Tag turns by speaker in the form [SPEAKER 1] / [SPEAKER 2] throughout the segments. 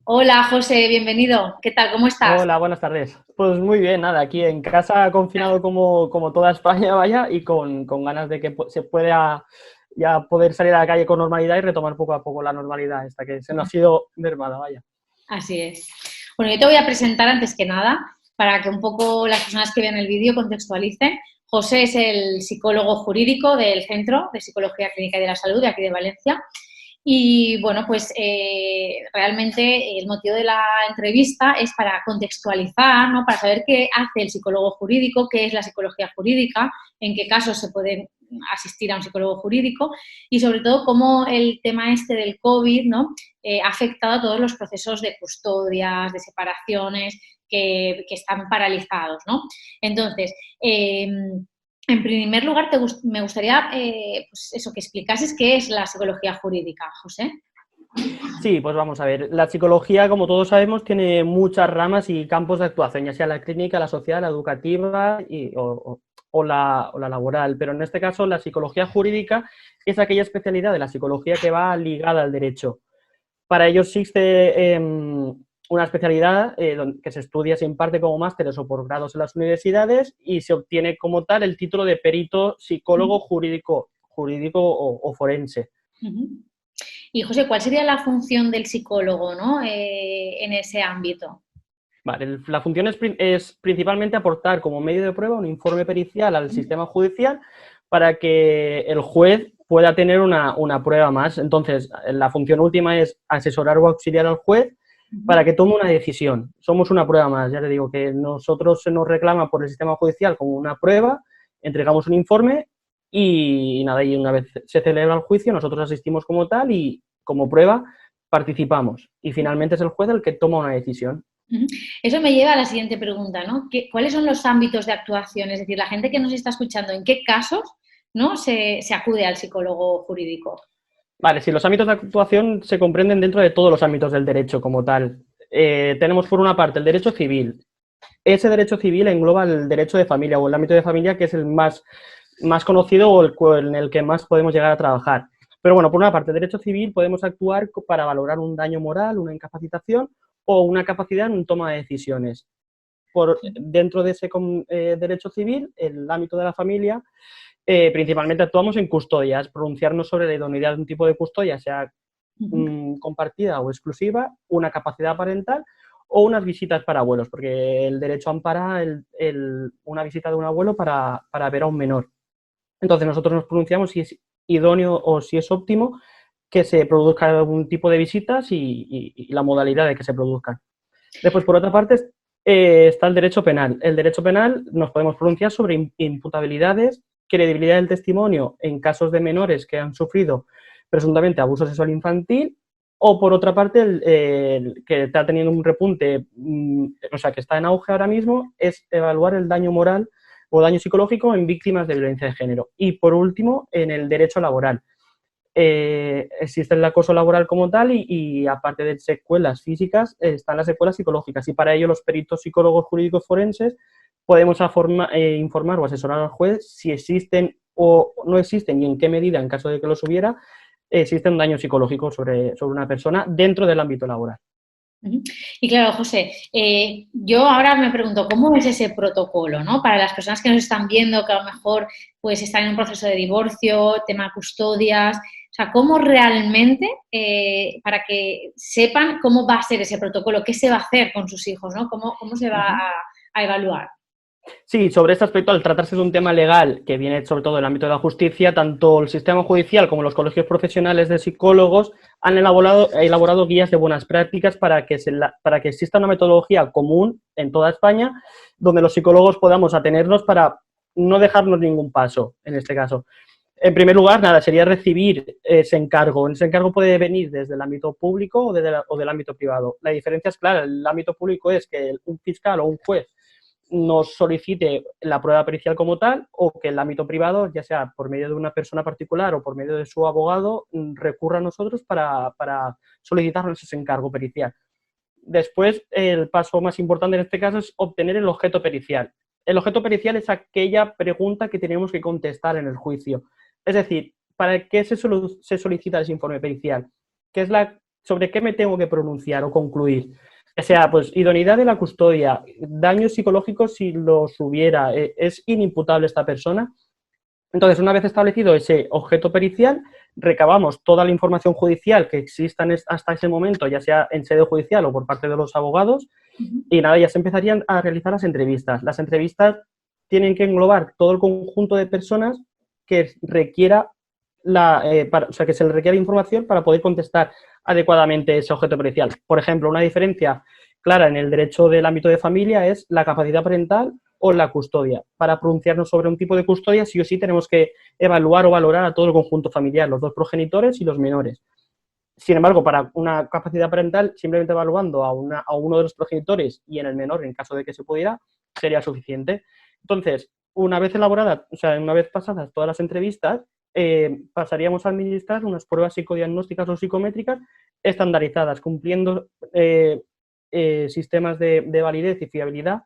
[SPEAKER 1] Hola José, bienvenido. ¿Qué tal? ¿Cómo estás?
[SPEAKER 2] Hola, buenas tardes. Pues muy bien, nada, aquí en casa confinado como toda España, vaya, y con ganas de que se pueda ya poder salir a la calle con normalidad y retomar poco a poco la normalidad esta que se nos ha ido mermada, vaya.
[SPEAKER 1] Así es. Bueno, yo te voy a presentar antes que nada para que un poco las personas que vean el vídeo contextualicen. José es el psicólogo jurídico del Centro de Psicología Clínica y de la Salud de aquí de Valencia. Y bueno, pues realmente el motivo de la entrevista es para contextualizar, ¿no? Para saber qué hace el psicólogo jurídico, qué es la psicología jurídica, en qué casos se puede asistir a un psicólogo jurídico y sobre todo cómo el tema este del COVID, ¿no? Ha afectado a todos los procesos de custodias, de separaciones que están paralizados, ¿no? Entonces, en primer lugar, me gustaría pues eso, que explicases qué es la psicología jurídica, José.
[SPEAKER 2] Sí, pues vamos a ver. La psicología, como todos sabemos, tiene muchas ramas y campos de actuación, ya sea la clínica, la social, la educativa o la laboral. Pero en este caso, la psicología jurídica es aquella especialidad de la psicología que va ligada al derecho. Para ello existe una especialidad que se estudia, se imparte como másteres o posgrados en las universidades y se obtiene como tal el título de perito psicólogo jurídico o forense.
[SPEAKER 1] Uh-huh. Y José, ¿cuál sería la función del psicólogo, ¿no? En ese ámbito?
[SPEAKER 2] Vale, la función es principalmente aportar como medio de prueba un informe pericial al sistema judicial para que el juez pueda tener una prueba más. Entonces, la función última es asesorar o auxiliar al juez para que tome una decisión. Somos una prueba más, ya le digo que nosotros se nos reclama por el sistema judicial como una prueba, entregamos un informe y nada, y una vez se celebra el juicio, nosotros asistimos como tal y como prueba participamos. Y finalmente es el juez el que toma una decisión.
[SPEAKER 1] Uh-huh. Eso me lleva a la siguiente pregunta, ¿no? ¿Cuáles son los ámbitos de actuación? Es decir, la gente que nos está escuchando, ¿en qué casos, ¿no? se acude al psicólogo jurídico?
[SPEAKER 2] Vale, sí, los ámbitos de actuación se comprenden dentro de todos los ámbitos del derecho como tal. Tenemos por una parte el derecho civil. Ese derecho civil engloba el derecho de familia o el ámbito de familia que es el más conocido o en el que más podemos llegar a trabajar. Pero bueno, por una parte, derecho civil podemos actuar para valorar un daño moral, una incapacitación o una capacidad en toma de decisiones. Dentro de ese derecho civil, el ámbito de la familia, principalmente actuamos en custodias, pronunciarnos sobre la idoneidad de un tipo de custodia, sea
[SPEAKER 1] Uh-huh.
[SPEAKER 2] compartida o exclusiva, una capacidad parental o unas visitas para abuelos, porque el derecho ampara una visita de un abuelo para ver a un menor. Entonces nosotros nos pronunciamos si es idóneo o si es óptimo que se produzca algún tipo de visitas y la modalidad de que se produzcan. Después, por otra parte, está el derecho penal. El derecho penal nos podemos pronunciar sobre imputabilidades, credibilidad del testimonio en casos de menores que han sufrido presuntamente abuso sexual infantil, o por otra parte, el que está teniendo un repunte, o sea, que está en auge ahora mismo, es evaluar el daño moral o daño psicológico en víctimas de violencia de género. Y por último, en el derecho laboral. Existe el acoso laboral como tal y aparte de secuelas físicas, están las secuelas psicológicas y para ello los peritos psicólogos jurídicos forenses podemos informar o asesorar al juez si existen o no existen y en qué medida, en caso de que los hubiera, existe un daño psicológico sobre una persona dentro del ámbito laboral.
[SPEAKER 1] Uh-huh. Y claro, José, yo ahora me pregunto, ¿cómo es ese protocolo, ¿no? Para las personas que nos están viendo, que a lo mejor pues están en un proceso de divorcio, tema custodias, o sea, ¿cómo realmente, para que sepan cómo va a ser ese protocolo, qué se va a hacer con sus hijos, ¿no? ¿Cómo se va
[SPEAKER 2] Uh -huh.
[SPEAKER 1] a evaluar?
[SPEAKER 2] Sí, sobre este aspecto, al tratarse de un tema legal que viene sobre todo del ámbito de la justicia, tanto el sistema judicial como los colegios profesionales de psicólogos han elaborado guías de buenas prácticas para que exista una metodología común en toda España donde los psicólogos podamos atenernos para no dejarnos ningún paso, en este caso. En primer lugar, nada, sería recibir ese encargo. Ese encargo puede venir desde el ámbito público o del ámbito privado. La diferencia es clara. El ámbito público es que un fiscal o un juez nos solicite la prueba pericial como tal o que el ámbito privado, ya sea por medio de una persona particular o por medio de su abogado, recurra a nosotros para solicitarnos ese encargo pericial. Después, el paso más importante en este caso es obtener el objeto pericial. El objeto pericial es aquella pregunta que tenemos que contestar en el juicio. Es decir, ¿para qué se solicita ese informe pericial? ¿Qué es sobre qué me tengo que pronunciar o concluir. O sea, pues idoneidad de la custodia, daños psicológicos si los hubiera, es inimputable esta persona. Entonces, una vez establecido ese objeto pericial, recabamos toda la información judicial que exista hasta ese momento, ya sea en sede judicial o por parte de los abogados, y nada, ya se empezarían a realizar las entrevistas. Las entrevistas tienen que englobar todo el conjunto de personas que requiera o sea, que se le requiere información para poder contestar adecuadamente ese objeto pericial. Por ejemplo, una diferencia clara en el derecho del ámbito de familia es la capacidad parental o la custodia. Para pronunciarnos sobre un tipo de custodia, sí o sí tenemos que evaluar o valorar a todo el conjunto familiar, los dos progenitores y los menores. Sin embargo, para una capacidad parental, simplemente evaluando a uno de los progenitores y en el menor, en caso de que se pudiera, sería suficiente. Entonces, una vez elaborada, o sea, una vez pasadas todas las entrevistas, pasaríamos a administrar unas pruebas psicodiagnósticas o psicométricas estandarizadas, cumpliendo sistemas de validez y fiabilidad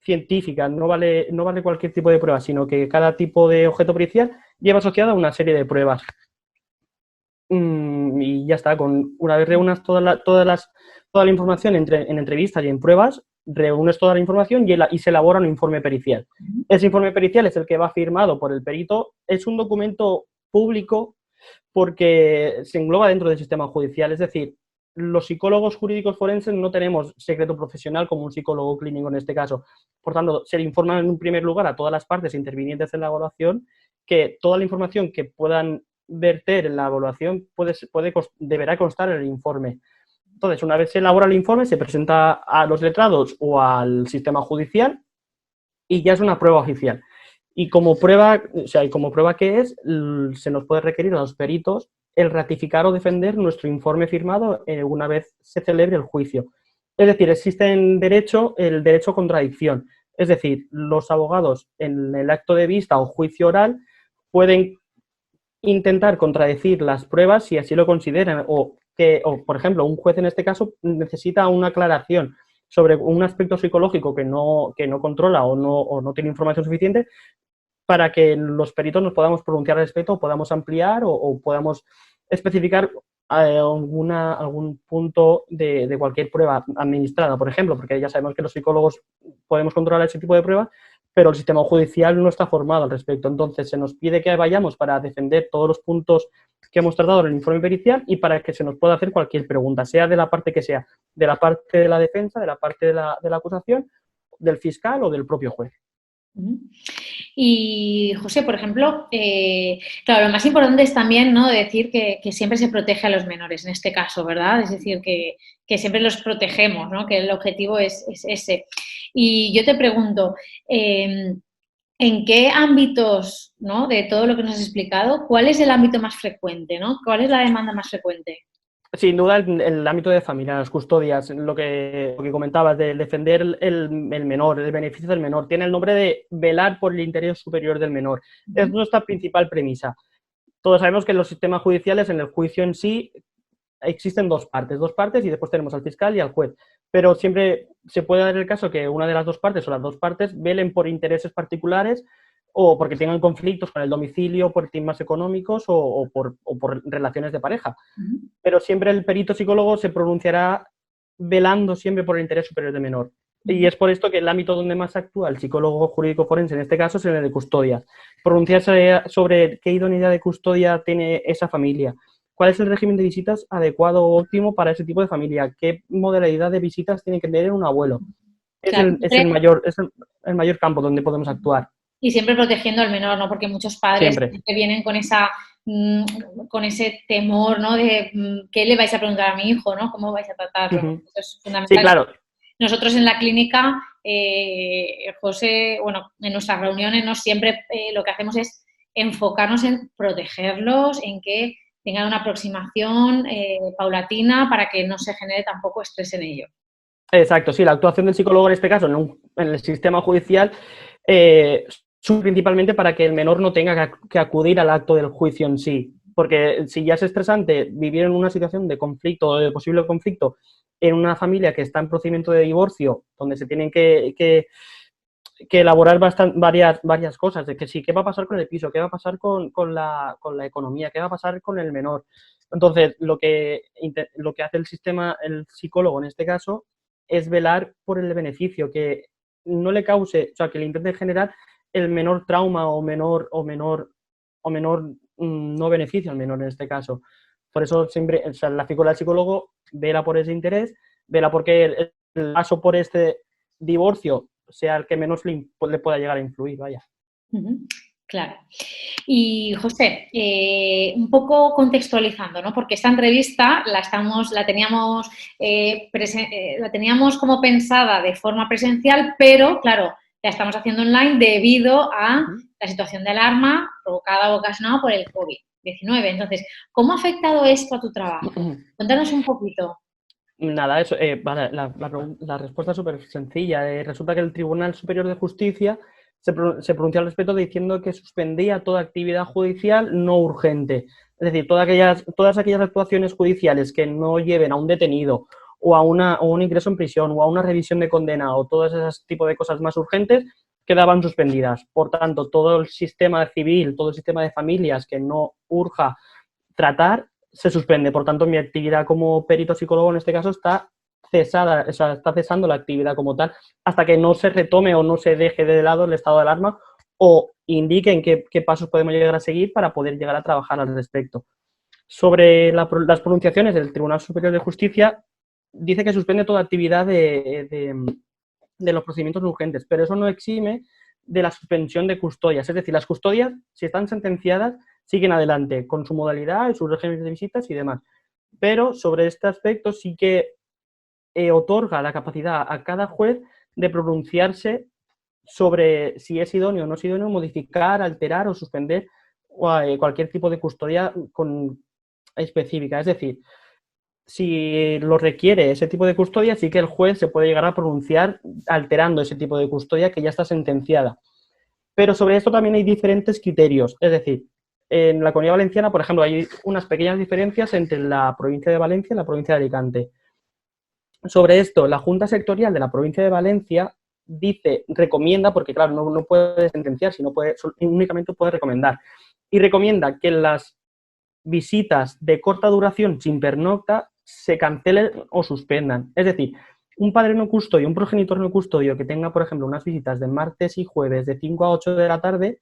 [SPEAKER 2] científica. No vale cualquier tipo de prueba, sino que cada tipo de objeto pericial lleva asociada una serie de pruebas. Y ya está, una vez reúnas toda la información en entrevistas y en pruebas, reúnes toda la información y se elabora un informe pericial. Ese informe pericial es el que va firmado por el perito. Es un documento público porque se engloba dentro del sistema judicial. Es decir, los psicólogos jurídicos forenses no tenemos secreto profesional como un psicólogo clínico en este caso. Por tanto, se le informa en un primer lugar a todas las partes intervinientes en la evaluación que toda la información que puedan verter en la evaluación deberá constar en el informe. Entonces, una vez se elabora el informe, se presenta a los letrados o al sistema judicial y ya es una prueba oficial. Y como prueba, ¿qué es? Se nos puede requerir a los peritos el ratificar o defender nuestro informe firmado una vez se celebre el juicio. Es decir, existe en derecho el derecho a contradicción. Es decir, los abogados en el acto de vista o juicio oral pueden intentar contradecir las pruebas si así lo consideran o, por ejemplo, un juez en este caso necesita una aclaración sobre un aspecto psicológico que no controla o no tiene información suficiente para que los peritos nos podamos pronunciar al respecto o podamos ampliar o podamos especificar algún punto de cualquier prueba administrada, por ejemplo, porque ya sabemos que los psicólogos podemos controlar ese tipo de pruebas, pero el sistema judicial no está formado al respecto. Entonces, se nos pide que vayamos para defender todos los puntos que hemos tratado en el informe pericial y para que se nos pueda hacer cualquier pregunta, sea de la parte que sea, de la parte de la defensa, de la parte de la acusación, del fiscal o del propio juez.
[SPEAKER 1] Y, José, por ejemplo, claro, lo más importante es también, ¿no?, decir que siempre se protege a los menores en este caso, ¿verdad? Es decir, que siempre los protegemos, ¿no?, que el objetivo es ese. Y yo te pregunto, ¿en qué ámbitos, ¿no?, de todo lo que nos has explicado, cuál es el ámbito más frecuente, ¿no? ¿Cuál es la demanda más frecuente?
[SPEAKER 2] Sin duda, el ámbito de familia, las custodias, lo que comentabas, de defender el menor, el beneficio del menor, tiene el nombre de velar por el interés superior del menor. Es nuestra principal premisa. Todos sabemos que en los sistemas judiciales, en el juicio en sí, existen dos partes y después tenemos al fiscal y al juez. Pero siempre se puede dar el caso que una de las dos partes o las dos partes velen por intereses particulares o porque tengan conflictos con el domicilio, por temas económicos o por relaciones de pareja. Pero siempre el perito psicólogo se pronunciará velando siempre por el interés superior del menor. Y es por esto que el ámbito donde más actúa el psicólogo jurídico forense, en este caso, es el de custodia. Pronunciarse sobre qué idoneidad de custodia tiene esa familia, cuál es el régimen de visitas adecuado o óptimo para ese tipo de familia, qué modalidad de visitas tiene que tener un abuelo.
[SPEAKER 1] Claro,
[SPEAKER 2] Es el mayor campo donde podemos actuar.
[SPEAKER 1] Y siempre protegiendo al menor, ¿no? Porque muchos padres que vienen con ese temor, ¿no?, de ¿qué le vais a preguntar a mi hijo, ¿no? ¿Cómo vais a tratarlo? Eso es fundamental.
[SPEAKER 2] Sí, claro.
[SPEAKER 1] Nosotros en la clínica, José, bueno, en nuestras reuniones, ¿no?, siempre lo que hacemos es enfocarnos en protegerlos, en que tengan una aproximación paulatina para que no se genere tampoco estrés en ellos.
[SPEAKER 2] Exacto, sí, la actuación del psicólogo en este caso en el sistema judicial principalmente para que el menor no tenga que acudir al acto del juicio en sí, porque si ya es estresante vivir en una situación de conflicto o de posible conflicto en una familia que está en procedimiento de divorcio, donde se tienen que que elaborar varias cosas, de que sí, ¿qué va a pasar con el piso? ¿Qué va a pasar con la economía? ¿Qué va a pasar con el menor? Entonces, lo que hace el sistema, el psicólogo en este caso, es velar por el beneficio, que no le cause, o sea, que le intente generar el menor trauma o menor no beneficio al menor en este caso. Por eso siempre, o sea, la figura del psicólogo vela por ese interés, vela porque el paso por este divorcio sea el que menos le pueda llegar a influir, vaya.
[SPEAKER 1] Claro. Y José, un poco contextualizando, ¿no? Porque esta entrevista la teníamos como pensada de forma presencial, pero claro, la estamos haciendo online debido a la situación de alarma provocada o ocasionada por el COVID-19. Entonces, ¿cómo ha afectado esto a tu trabajo? Cuéntanos un poquito.
[SPEAKER 2] Nada, eso, vale, la respuesta es súper sencilla. Resulta que el Tribunal Superior de Justicia se pronunció al respecto diciendo que suspendía toda actividad judicial no urgente. Es decir, todas aquellas actuaciones judiciales que no lleven a un detenido o a un ingreso en prisión o a una revisión de condena o todos esos tipos de cosas más urgentes quedaban suspendidas. Por tanto, todo el sistema civil, todo el sistema de familias que no urja tratar, se suspende. Por tanto, mi actividad como perito psicólogo en este caso está cesada, o sea, está cesando la actividad como tal hasta que no se retome o no se deje de lado el estado de alarma o indiquen qué pasos podemos llegar a seguir para poder llegar a trabajar al respecto. Sobre las pronunciaciones del Tribunal Superior de Justicia, dice que suspende toda actividad de los procedimientos urgentes, pero eso no exime de la suspensión de custodias. Es decir, las custodias, si están sentenciadas, siguen adelante con su modalidad y sus regímenes de visitas y demás. Pero sobre este aspecto sí que otorga la capacidad a cada juez de pronunciarse sobre si es idóneo o no es idóneo modificar, alterar o suspender cualquier tipo de custodia específica. Es decir, si lo requiere ese tipo de custodia, sí que el juez se puede llegar a pronunciar alterando ese tipo de custodia que ya está sentenciada. Pero sobre esto también hay diferentes criterios. Es decir, en la Comunidad Valenciana, por ejemplo, hay unas pequeñas diferencias entre la provincia de Valencia y la provincia de Alicante. Sobre esto, la Junta Sectorial de la provincia de Valencia recomienda, porque claro, no puede sentenciar, únicamente puede recomendar, y recomienda que las visitas de corta duración sin pernocta se cancelen o suspendan. Es decir, un padre no custodio, un progenitor no custodio que tenga, por ejemplo, unas visitas de martes y jueves de 5 a 8 de la tarde,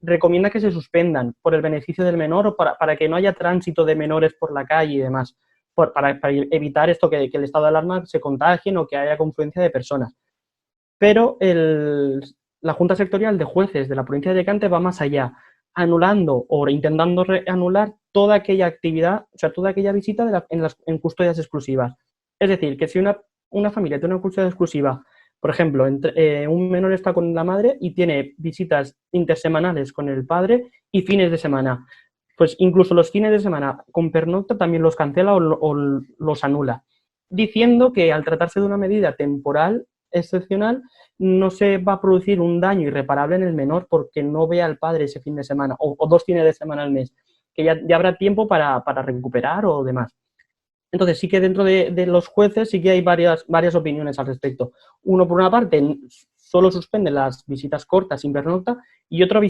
[SPEAKER 2] recomienda que se suspendan por el beneficio del menor o para que no haya tránsito de menores por la calle y demás, para evitar esto que el estado de alarma se contagien o que haya confluencia de personas. Pero la Junta Sectorial de Jueces de la provincia de Alicante va más allá, anulando o intentando anular toda aquella actividad, o sea, toda aquella visita en custodias exclusivas. Es decir, que si una familia tiene una custodia exclusiva, por ejemplo, un menor está con la madre y tiene visitas intersemanales con el padre y fines de semana, pues incluso los fines de semana con pernocta también los cancela o los anula, diciendo que al tratarse de una medida temporal excepcional, no se va a producir un daño irreparable en el menor porque no vea al padre ese fin de semana o 2 fines de semana al mes, que ya habrá tiempo para recuperar o demás. Entonces sí que dentro de los jueces sí que hay varias opiniones al respecto. Uno, por una parte, solo suspende las visitas cortas sin pernocta y otro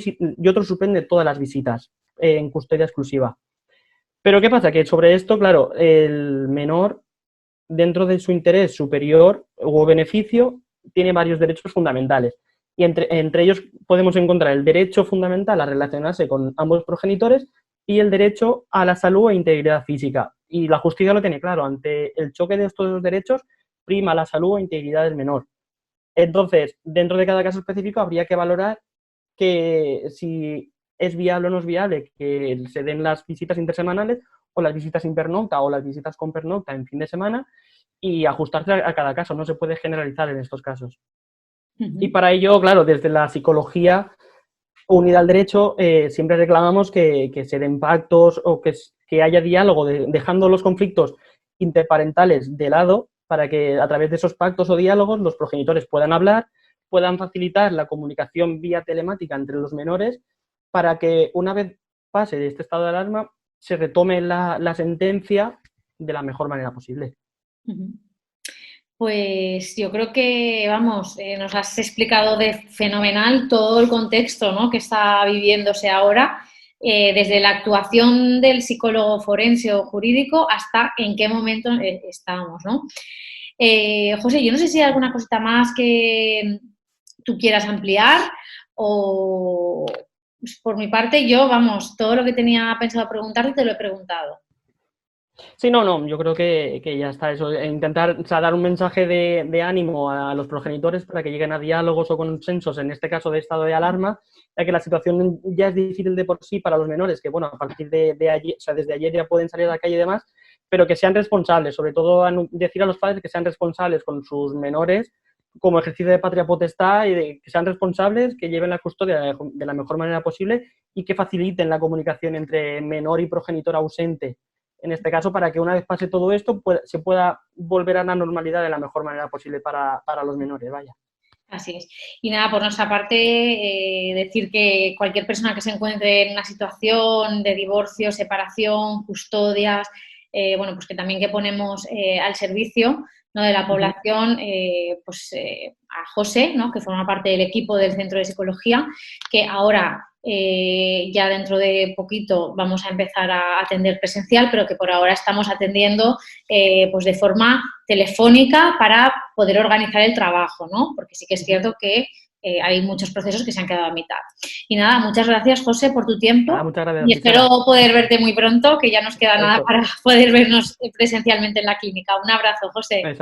[SPEAKER 2] suspende todas las visitas en custodia exclusiva. Pero ¿qué pasa? Que sobre esto, claro, el menor, dentro de su interés superior o beneficio, tiene varios derechos fundamentales. Y entre ellos podemos encontrar el derecho fundamental a relacionarse con ambos progenitores y el derecho a la salud e integridad física. Y la justicia lo tiene claro, ante el choque de estos dos derechos prima la salud e integridad del menor. Entonces, dentro de cada caso específico habría que valorar que si es viable o no es viable que se den las visitas intersemanales o las visitas sin pernocta o las visitas con pernocta en fin de semana y ajustarse a cada caso, no se puede generalizar en estos casos. Y para ello, claro, desde la psicología unida al derecho siempre reclamamos que se den pactos o que haya diálogo, dejando los conflictos interparentales de lado para que a través de esos pactos o diálogos los progenitores puedan hablar, puedan facilitar la comunicación vía telemática entre los menores para que una vez pase de este estado de alarma se retome la sentencia de la mejor manera posible.
[SPEAKER 1] Pues yo creo que, vamos, nos has explicado de fenomenal todo el contexto, ¿no?, que está viviéndose ahora, desde la actuación del psicólogo forense o jurídico hasta en qué momento estamos, ¿no? José, yo no sé si hay alguna cosita más que tú quieras ampliar o, pues, por mi parte, yo, vamos, todo lo que tenía pensado preguntarte te lo he preguntado.
[SPEAKER 2] Sí, no, yo creo que ya está eso. Intentar, o sea, dar un mensaje de ánimo a los progenitores para que lleguen a diálogos o consensos, en este caso de estado de alarma, ya que la situación ya es difícil de por sí para los menores, que bueno, a partir de ayer, o sea, desde ayer ya pueden salir a la calle y demás, pero que sean responsables, sobre todo decir a los padres que sean responsables con sus menores como ejercicio de patria potestad y que sean responsables, que lleven la custodia de la mejor manera posible y que faciliten la comunicación entre menor y progenitor ausente, en este caso, para que una vez pase todo esto se pueda volver a la normalidad de la mejor manera posible para los menores, vaya.
[SPEAKER 1] Así es. Y nada, por nuestra parte, decir que cualquier persona que se encuentre en una situación de divorcio, separación, custodias, bueno, pues que también que ponemos al servicio, ¿no?, de la población, a José, ¿no?, que forma parte del equipo del Centro de Psicología, que ahora ya dentro de poquito vamos a empezar a atender presencial, pero que por ahora estamos atendiendo pues de forma telefónica para poder organizar el trabajo, ¿no? Porque sí que es cierto que hay muchos procesos que se han quedado a mitad. Y nada, muchas gracias, José, por tu tiempo
[SPEAKER 2] Muchas gracias a
[SPEAKER 1] y
[SPEAKER 2] ti, Sara.
[SPEAKER 1] espero poder verte muy pronto, que ya nos queda nada
[SPEAKER 2] Eso,
[SPEAKER 1] para poder vernos presencialmente en la clínica. Un abrazo, José.
[SPEAKER 2] exacto.